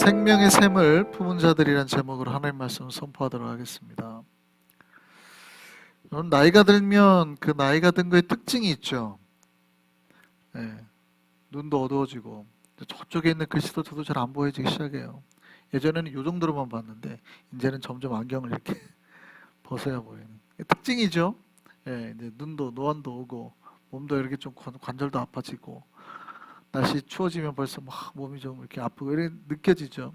생명의 샘을 품은 자들이란 제목으로 하나님 말씀을 선포하도록 하겠습니다. 여러분, 나이가 들면 그 나이가 든 거에 특징이 있죠. 눈도 어두워지고 저쪽에 있는 글씨도 저도 잘 안 보여지기 시작해요. 예전에는 이 정도로만 봤는데 이제는 점점 안경을 이렇게 벗어야 보이는 특징이죠. 이제 눈도 노안도 오고 몸도 이렇게 좀 관절도 아파지고 날씨 추워지면 벌써 막 몸이 좀 이렇게 아프고 이렇게 느껴지죠.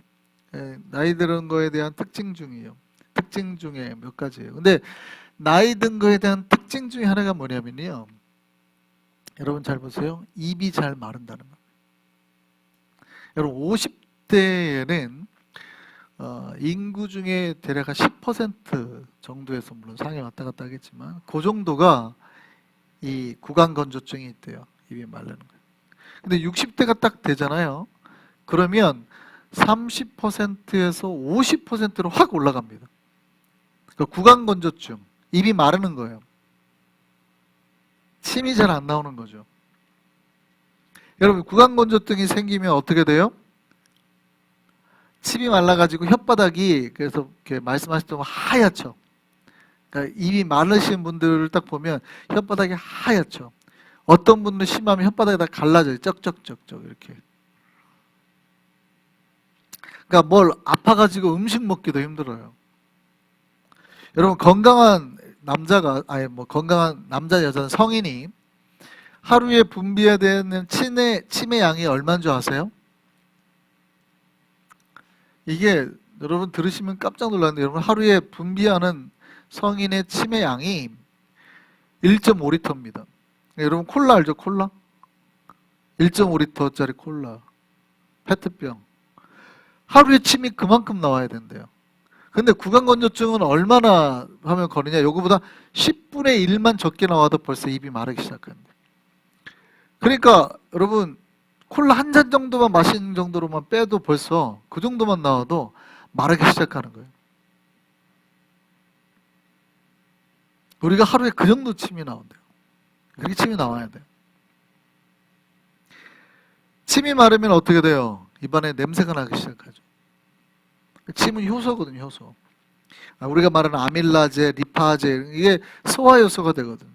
나이 드는 거에 대한 특징 중이에요. 특징 중에 몇 가지예요. 근데 나이 든 거에 대한 특징 중에 하나가 뭐냐면요. 여러분 잘 보세요. 입이 잘 마른다는 거. 여러분 50대에는 인구 중에 대략 10% 정도에서 물론 상해 왔다 갔다 하겠지만 그 정도가 이 구강건조증이 있대요. 입이 마르는 거. 근데 60대가 딱 되잖아요. 그러면 30%에서 50%로 확 올라갑니다. 그러니까 구강건조증, 입이 마르는 거예요. 침이 잘 안 나오는 거죠. 여러분 구강건조증이 생기면 어떻게 돼요? 침이 말라가지고 혓바닥이 그래서 이렇게 말씀하셨던 하얗죠. 그러니까 입이 마르신 분들을 딱 보면 혓바닥이 하얗죠. 어떤 분은 심하면 혓바닥이 다 갈라져요. 쩍쩍쩍쩍 이렇게. 그러니까 뭘 아파가지고 음식 먹기도 힘들어요. 여러분 건강한 남자가 건강한 남자 여자 성인이 하루에 분비해야 되는 침의 양이 얼마인 줄 아세요? 이게 여러분 들으시면 깜짝 놀랐는데 여러분 하루에 분비하는 성인의 침의 양이 1.5리터입니다. 여러분 콜라 알죠? 콜라? 1.5리터짜리 콜라 페트병 하루에 침이 그만큼 나와야 된대요. 근데 구강건조증은 얼마나 하면 거리냐? 요거보다 10분의 1만 적게 나와도 벌써 입이 마르기 시작합니다. 그러니까 여러분 콜라 한 잔 정도만 마시는 정도로만 빼도 벌써 그 정도만 나와도 마르기 시작하는 거예요. 우리가 하루에 그 정도 침이 나온대요. 그렇게 침이 나와야 돼요. 침이 마르면 어떻게 돼요? 입안에 냄새가 나기 시작하죠. 침은 효소거든요, 효소. 우리가 말하는 아밀라제, 리파제 이게 소화 요소가 되거든.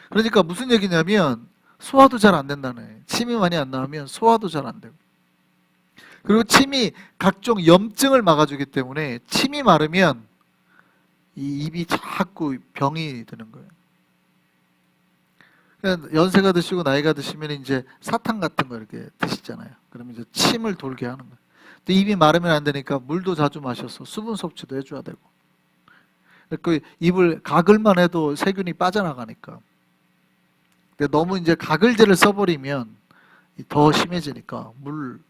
그러니까 무슨 얘기냐면 소화도 잘 안 된다는 거예요. 침이 많이 안 나오면 소화도 잘 안 되고. 그리고 침이 각종 염증을 막아주기 때문에 침이 마르면 이 입이 자꾸 병이 드는 거예요. 연세가 드시고 나이가 드시면 이제 사탕 같은 거 이렇게 드시잖아요. 그러면 이제 침을 돌게 하는 거예요. 근데 입이 마르면 안 되니까 물도 자주 마셔서 수분 섭취도 해줘야 되고. 그 입을 가글만 해도 세균이 빠져나가니까. 근데 너무 이제 가글제를 써버리면 더 심해지니까 물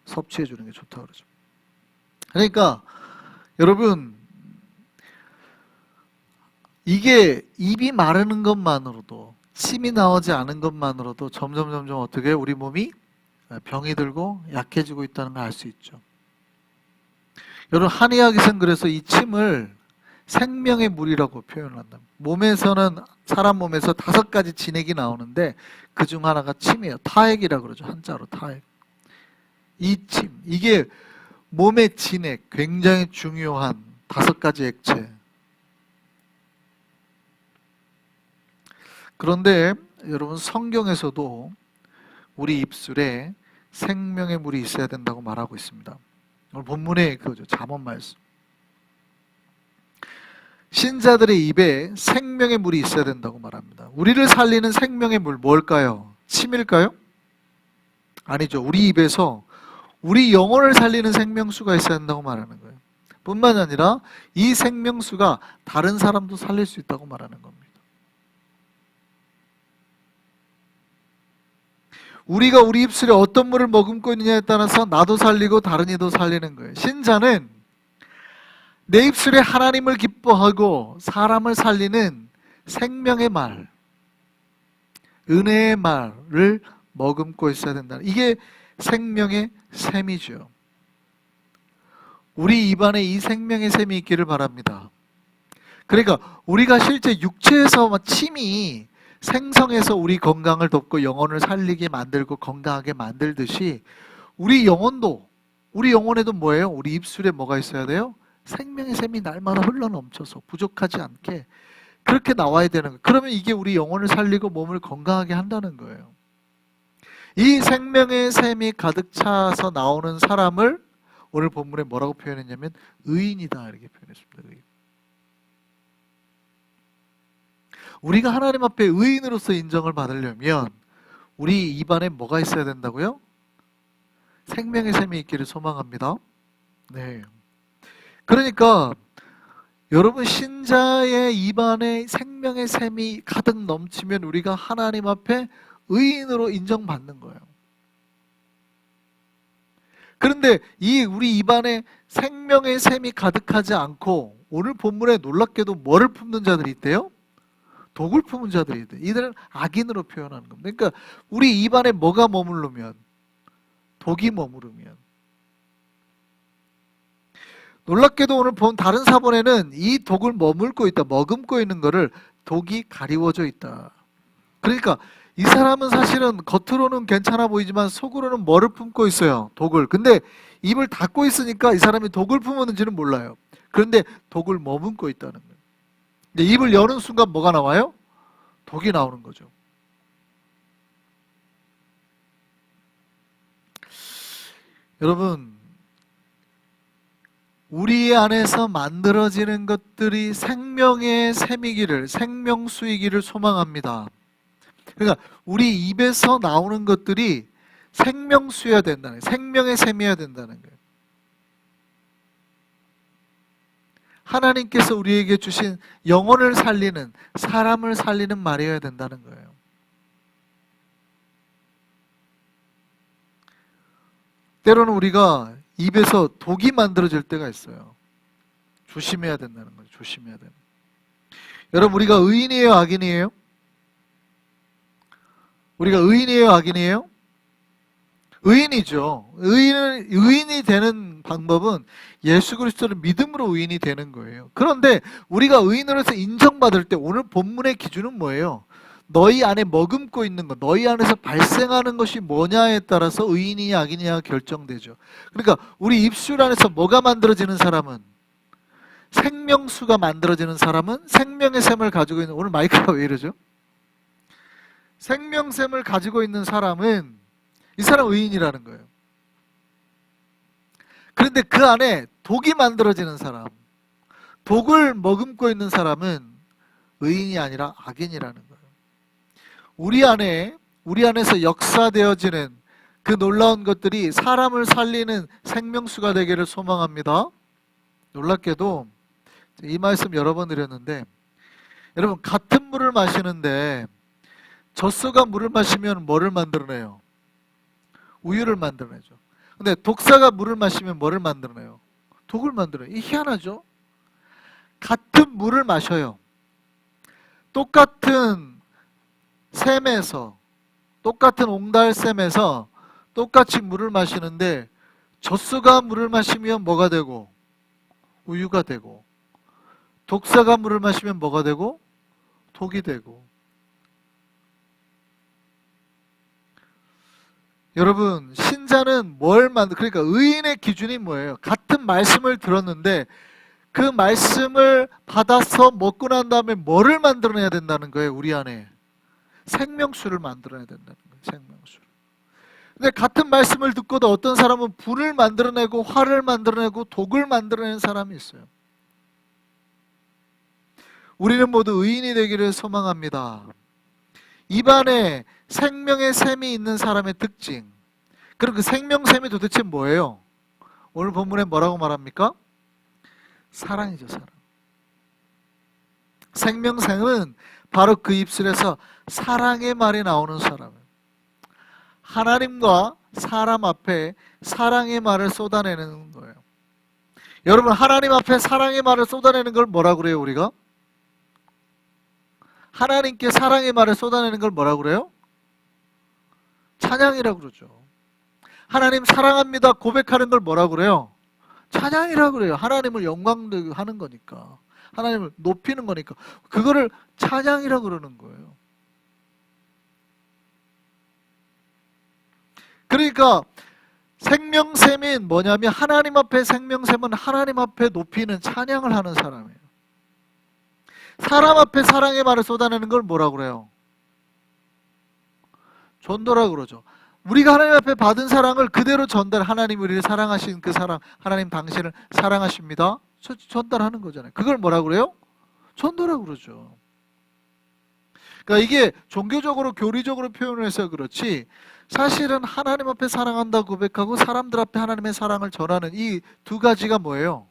섭취해 주는 게 좋다고 그러죠. 그러니까 여러분 이게 입이 마르는 것만으로도 침이 나오지 않은 것만으로도 점점 어떻게 우리 몸이 병이 들고 약해지고 있다는 걸 알 수 있죠. 여러분 한의학에서는 그래서 이 침을 생명의 물이라고 표현을 한다. 몸에서는 사람 몸에서 5가지 진액이 나오는데 그 중 하나가 침이에요. 타액이라고 그러죠. 한자로 타액. 이 침, 이게 몸의 진액, 굉장히 중요한 5가지 액체. 그런데 여러분 성경에서도 우리 입술에 생명의 물이 있어야 된다고 말하고 있습니다. 오늘 본문에 그거죠. 잠언 말씀. 신자들의 입에 생명의 물이 있어야 된다고 말합니다. 우리를 살리는 생명의 물 뭘까요? 침일까요? 아니죠. 우리 입에서 우리 영혼을 살리는 생명수가 있어야 된다고 말하는 거예요. 뿐만 아니라 이 생명수가 다른 사람도 살릴 수 있다고 말하는 겁니다. 우리가 우리 입술에 어떤 물을 머금고 있느냐에 따라서 나도 살리고 다른 이도 살리는 거예요. 신자는 내 입술에 하나님을 기뻐하고 사람을 살리는 생명의 말, 은혜의 말을 머금고 있어야 된다. 이게 생명의 샘이죠. 우리 입안에 이 생명의 샘이 있기를 바랍니다. 그러니까 우리가 실제 육체에서 침이 생성해서 우리 건강을 돕고 영혼을 살리게 만들고 건강하게 만들듯이 우리 영혼도 우리 영혼에도 뭐예요? 우리 입술에 뭐가 있어야 돼요? 생명의 샘이 날마다 흘러넘쳐서 부족하지 않게 그렇게 나와야 되는 거예요. 그러면 이게 우리 영혼을 살리고 몸을 건강하게 한다는 거예요. 이 생명의 샘이 가득 차서 나오는 사람을 오늘 본문에 뭐라고 표현했냐면 의인이다 이렇게 표현했습니다. 의인. 우리가 하나님 앞에 의인으로서 인정을 받으려면 우리 입안에 뭐가 있어야 된다고요? 생명의 샘이 있기를 소망합니다. 네. 그러니까 여러분 신자의 입안에 생명의 샘이 가득 넘치면 우리가 하나님 앞에 의인으로 인정받는 거예요. 그런데 이 우리 입안에 생명의 샘이 가득하지 않고 오늘 본문에 놀랍게도 뭐를 품는 자들이 있대요? 독을 품은 자들이 있대요. 이들은 악인으로 표현하는 겁니다. 그러니까 우리 입안에 뭐가 머무르면 독이 머무르면 놀랍게도 오늘 본 다른 사본에는 이 독을 머물고 있다, 머금고 있는 것을 독이 가리워져 있다. 그러니까 이 사람은 사실은 겉으로는 괜찮아 보이지만 속으로는 뭐를 품고 있어요? 독을. 근데 입을 닫고 있으니까 이 사람이 독을 품었는지는 몰라요. 그런데 독을 머금고 있다는 거예요. 근데 입을 여는 순간 뭐가 나와요? 독이 나오는 거죠. 여러분, 우리 안에서 만들어지는 것들이 생명의 샘이기를, 생명수이기를 소망합니다. 그러니까 우리 입에서 나오는 것들이 생명수여야 된다는 거예요. 생명의 샘이어야 된다는 거예요. 하나님께서 우리에게 주신 영혼을 살리는, 사람을 살리는 말이어야 된다는 거예요. 때로는 우리가 입에서 독이 만들어질 때가 있어요. 조심해야 된다는 거죠. 조심해야 돼요. 여러분, 우리가 의인이에요? 악인이에요? 우리가 의인이에요? 악인이에요? 의인이죠. 의인이 되는 방법은 예수 그리스도를 믿음으로 의인이 되는 거예요. 그런데 우리가 의인으로서 인정받을 때 오늘 본문의 기준은 뭐예요? 너희 안에 머금고 있는 것, 너희 안에서 발생하는 것이 뭐냐에 따라서 의인이냐 악인이냐가 결정되죠. 그러니까 우리 입술 안에서 뭐가 만들어지는 사람은, 생명수가 만들어지는 사람은 생명의 샘을 가지고 있는, 오늘 마이크가 왜 이러죠? 생명샘을 가지고 있는 사람은 이 사람 의인이라는 거예요. 그런데 그 안에 독이 만들어지는 사람, 독을 머금고 있는 사람은 의인이 아니라 악인이라는 거예요. 우리 안에서 역사되어지는 그 놀라운 것들이 사람을 살리는 생명수가 되기를 소망합니다. 놀랍게도 이 말씀 여러 번 드렸는데, 여러분 같은 물을 마시는데 젖소가 물을 마시면 뭐를 만들어내요? 우유를 만들어내죠. 근데 독사가 물을 마시면 뭐를 만들어내요? 독을 만들어요. 이 희한하죠? 같은 물을 마셔요. 똑같은 샘에서, 똑같은 옹달샘에서 똑같이 물을 마시는데 젖소가 물을 마시면 뭐가 되고? 우유가 되고, 독사가 물을 마시면 뭐가 되고? 독이 되고. 여러분, 신자는 그러니까 의인의 기준이 뭐예요? 같은 말씀을 들었는데 그 말씀을 받아서 먹고 난 다음에 뭐를 만들어내야 된다는 거예요? 우리 안에 생명수를 만들어내야 된다는 거예요. 생명수를. 근데 같은 말씀을 듣고도 어떤 사람은 불을 만들어내고 화를 만들어내고 독을 만들어내는 사람이 있어요. 우리는 모두 의인이 되기를 소망합니다. 입안에 생명의 샘이 있는 사람의 특징. 그럼 그 생명샘이 도대체 뭐예요? 오늘 본문에 뭐라고 말합니까? 사랑이죠, 사랑. 생명샘은 바로 그 입술에서 사랑의 말이 나오는 사람이에요. 하나님과 사람 앞에 사랑의 말을 쏟아내는 거예요. 여러분, 하나님 앞에 사랑의 말을 쏟아내는 걸 뭐라고 그래요, 우리가? 하나님께 사랑의 말을 쏟아내는 걸 뭐라고 그래요? 찬양이라고 그러죠. 하나님 사랑합니다 고백하는 걸 뭐라고 그래요? 찬양이라고 그래요. 하나님을 영광하는 거니까, 하나님을 높이는 거니까 그거를 찬양이라고 그러는 거예요. 그러니까 생명샘이 뭐냐면 하나님 앞에 생명샘은 하나님 앞에 높이는 찬양을 하는 사람이에요. 사람 앞에 사랑의 말을 쏟아내는 걸 뭐라고 그래요? 전도라고 그러죠. 우리가 하나님 앞에 받은 사랑을 그대로 하나님 우리를 사랑하신 그 사랑, 하나님 당신을 사랑하십니다. 전달하는 거잖아요. 그걸 뭐라고 그래요? 전도라고 그러죠. 그러니까 이게 종교적으로 교리적으로 표현을 해서 그렇지 사실은 하나님 앞에 사랑한다고 고백하고 사람들 앞에 하나님의 사랑을 전하는 이 두 가지가 뭐예요?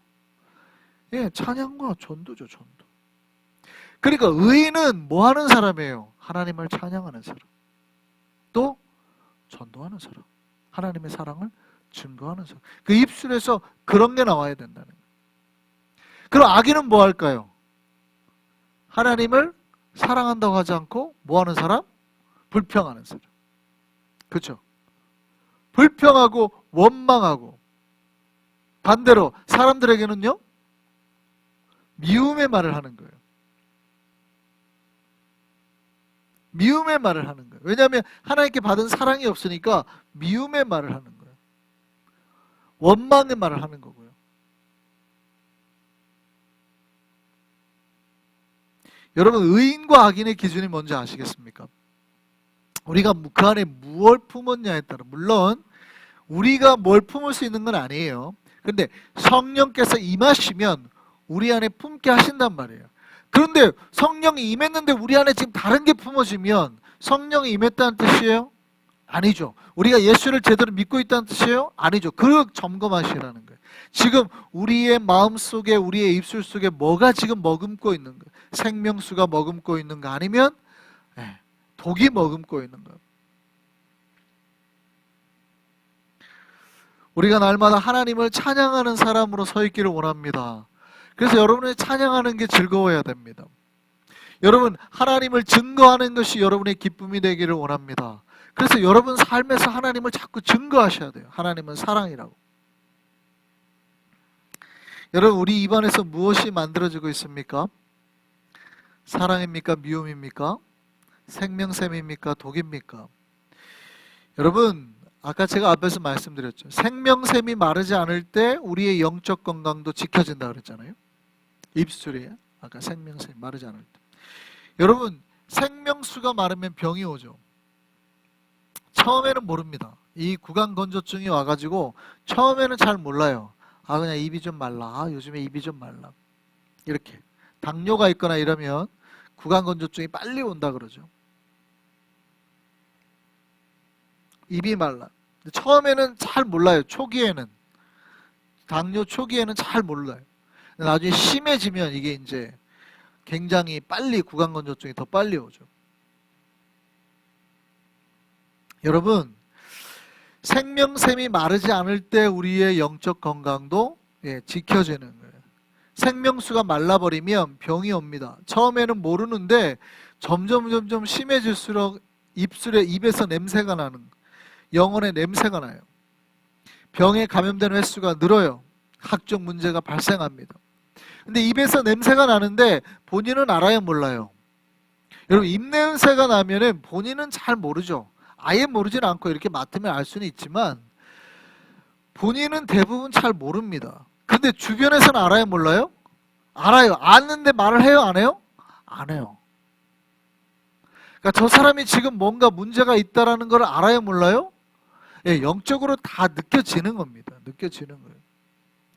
예, 찬양과 전도죠, 전도. 그러니까 의인은 뭐 하는 사람이에요? 하나님을 찬양하는 사람. 또 전도하는 사람. 하나님의 사랑을 증거하는 사람. 그 입술에서 그런 게 나와야 된다는 거예요. 그럼 악인은 뭐 할까요? 하나님을 사랑한다고 하지 않고 뭐 하는 사람? 불평하는 사람. 그렇죠? 불평하고 원망하고 반대로 사람들에게는요 미움의 말을 하는 거예요. 미움의 말을 하는 거예요. 왜냐하면 하나님께 받은 사랑이 없으니까 미움의 말을 하는 거예요. 원망의 말을 하는 거고요. 여러분 의인과 악인의 기준이 뭔지 아시겠습니까? 우리가 그 안에 무엇을 품었냐에 따라 물론 우리가 뭘 품을 수 있는 건 아니에요. 그런데 성령께서 임하시면 우리 안에 품게 하신단 말이에요. 그런데 성령이 임했는데 우리 안에 지금 다른 게 품어지면 성령이 임했다는 뜻이에요? 아니죠. 우리가 예수를 제대로 믿고 있다는 뜻이에요? 아니죠. 그걸 점검하시라는 거예요. 지금 우리의 마음속에 우리의 입술 속에 뭐가 지금 머금고 있는 거예요? 생명수가 머금고 있는가 아니면 독이 머금고 있는 거예요. 우리가 날마다 하나님을 찬양하는 사람으로 서 있기를 원합니다. 그래서 여러분의 찬양하는 게 즐거워야 됩니다. 여러분 하나님을 증거하는 것이 여러분의 기쁨이 되기를 원합니다. 그래서 여러분 삶에서 하나님을 자꾸 증거하셔야 돼요. 하나님은 사랑이라고. 여러분 우리 입안에서 무엇이 만들어지고 있습니까? 사랑입니까? 미움입니까? 생명샘입니까? 독입니까? 여러분 아까 제가 앞에서 말씀드렸죠. 생명샘이 마르지 않을 때 우리의 영적 건강도 지켜진다 그랬잖아요. 입술이 아까 생명샘이 마르지 않을 때. 여러분 생명수가 마르면 병이 오죠. 처음에는 모릅니다. 이 구강건조증이 와가지고 처음에는 잘 몰라요. 아 그냥 입이 좀 말라. 아 요즘에 입이 좀 말라. 이렇게 당뇨가 있거나 이러면 구강건조증이 빨리 온다 그러죠. 입이 말라. 처음에는 잘 몰라요. 초기에는 당뇨 초기에는 잘 몰라요. 나중에 심해지면 이게 이제 굉장히 빨리 구강건조증이 더 빨리 오죠. 여러분 생명샘이 마르지 않을 때 우리의 영적 건강도 지켜지는 거예요. 생명수가 말라버리면 병이 옵니다. 처음에는 모르는데 점점 심해질수록 입에서 냄새가 나는 영혼의 냄새가 나요. 병에 감염되는 횟수가 늘어요. 각종 문제가 발생합니다. 근데 입에서 냄새가 나는데 본인은 알아요, 몰라요? 여러분 입냄새가 나면은 본인은 잘 모르죠. 아예 모르진 않고 이렇게 맡으면 알 수는 있지만 본인은 대부분 잘 모릅니다. 근데 주변에서는 알아요, 몰라요? 알아요. 아는데 말을 해요, 안 해요? 안 해요. 그러니까 저 사람이 지금 뭔가 문제가 있다라는 걸 알아요, 몰라요? 영적으로 다 느껴지는 겁니다. 느껴지는 거예요.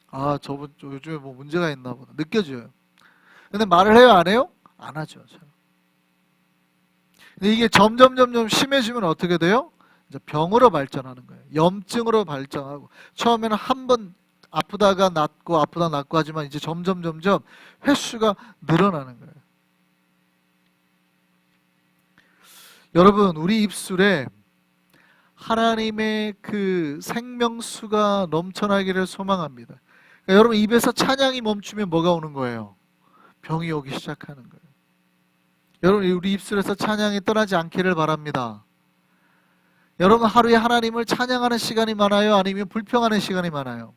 아, 저분 요즘에 뭐 문제가 있나 보다. 느껴져요. 근데 말을 해요, 안 해요? 안 하죠. 근데 이게 점점 심해지면 어떻게 돼요? 이제 병으로 발전하는 거예요. 염증으로 발전하고 처음에는 한 번 아프다가 낫고 하지만 이제 점점 횟수가 늘어나는 거예요. 여러분 우리 입술에 하나님의 그 생명수가 넘쳐나기를 소망합니다. 그러니까 여러분 입에서 찬양이 멈추면 뭐가 오는 거예요? 병이 오기 시작하는 거예요. 여러분 우리 입술에서 찬양이 떠나지 않기를 바랍니다. 여러분 하루에 하나님을 찬양하는 시간이 많아요? 아니면 불평하는 시간이 많아요?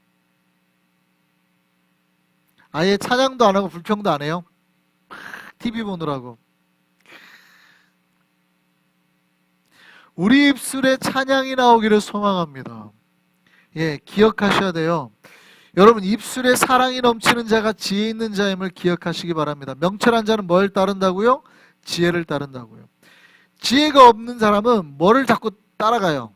아예 찬양도 안 하고 불평도 안 해요? TV 보느라고. 우리 입술에 찬양이 나오기를 소망합니다. 기억하셔야 돼요. 여러분, 입술에 사랑이 넘치는 자가 지혜 있는 자임을 기억하시기 바랍니다. 명철한 자는 뭘 따른다고요? 지혜를 따른다고요. 지혜가 없는 사람은 뭐를 자꾸 따라가요?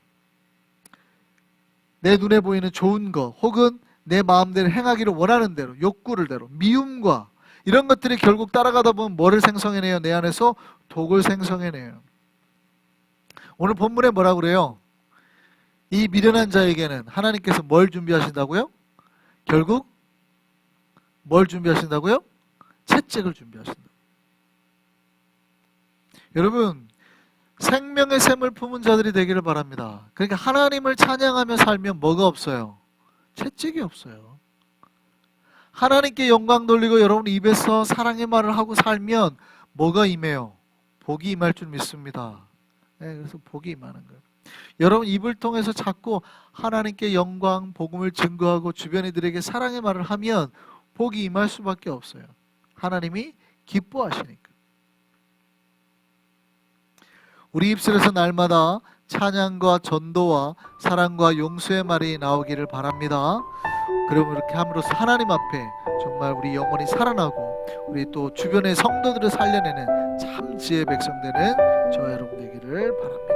내 눈에 보이는 좋은 거, 혹은 내 마음대로 행하기를 원하는 대로, 욕구를 대로, 미움과 이런 것들이 결국 따라가다 보면 뭐를 생성해내요? 내 안에서 독을 생성해내요. 오늘 본문에 뭐라고 그래요? 이 미련한 자에게는 하나님께서 뭘 준비하신다고요? 결국 뭘 준비하신다고요? 채찍을 준비하신다. 여러분, 생명의 샘을 품은 자들이 되기를 바랍니다. 그러니까 하나님을 찬양하며 살면 뭐가 없어요? 채찍이 없어요. 하나님께 영광 돌리고 여러분 입에서 사랑의 말을 하고 살면 뭐가 임해요? 복이 임할 줄 믿습니다. 그래서 복이 임하는 거예요. 여러분 입을 통해서 자꾸 하나님께 영광, 복음을 증거하고 주변 이들에게 사랑의 말을 하면 복이 임할 수밖에 없어요. 하나님이 기뻐하시니까. 우리 입술에서 날마다 찬양과 전도와 사랑과 용서의 말이 나오기를 바랍니다. 그러면 이렇게 함으로써 하나님 앞에 정말 우리 영혼이 살아나고 우리 또 주변의 성도들을 살려내는 참 지혜의 백성 되는 저와 여러분 되기를 바랍니다.